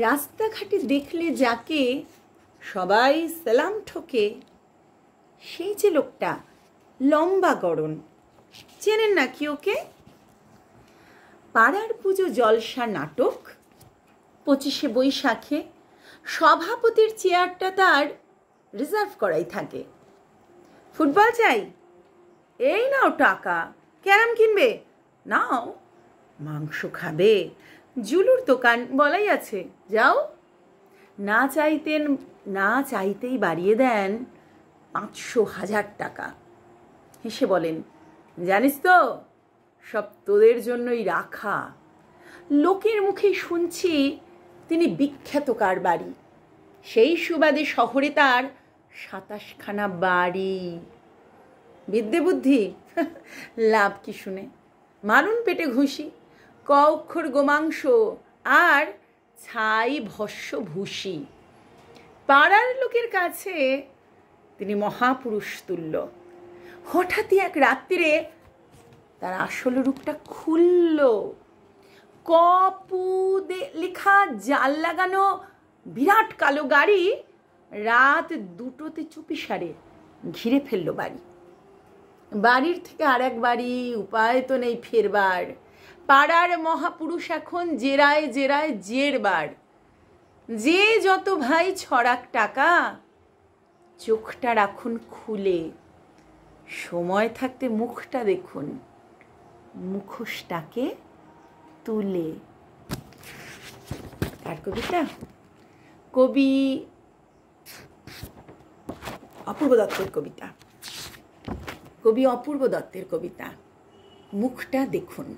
রাস্তাঘাটে দেখলে যাকে সবাই সালাম ঠোকে, সেই যে লোকটা লম্বা গড়ন, চেনেন নাকি ওকে? পাড়ার পুজো জলসা নাটক 25শে বৈশাখে সভাপতির চেয়ারটা তার রিজার্ভ করাই থাকে। ফুটবল চাই? এই নাও টাকা। ক্যারাম কিনবে? নাও। মাংস খাবে? জুলুর দোকান বলাই আছে, যাও। না চাইতেই বাড়িয়ে দেন 500,000 টাকা। হেসে বলেন, জানিস তো সব তোদের জন্যই রাখা। লোকের মুখে শুনছি তিনি বিখ্যাত কারবারি, সেই সুবাদে শহরে তার 27খানা বাড়ি। বিদ্যে বুদ্ধি লাভ কি শুনে? মারুন পেটে ঘুষি, ক অক্ষর গোমাংস আর ছাই ভস্য ভূষি। পাড়ার লোকের কাছে তিনি মহাপুরুষ তুল্য। হঠাৎই এক রাত্রিরে তার আসল রূপটা খুলল। কপু লেখা জাল লাগানো বিরাট কালো গাড়ি রাত 2টোতে চুপিসারে ঘিরে ফেলল বাড়ি। বাড়ির থেকে আর এক বাড়ি, উপায় তো নেই ফেরবার। পাড়ার মহাপুরুষ এখন জেরায় জেরায় জেরবার। যে যত ভাই ছড়াক টাকা, চোখটা রাখুন খুলে। সময় থাকতে মুখটা দেখুন, মুখোশটাকে তুলে। কার কবিতা? কবি অপূর্ব দত্তের কবিতা। কবি অপূর্ব দত্তের কবিতা, মুখটা দেখুন।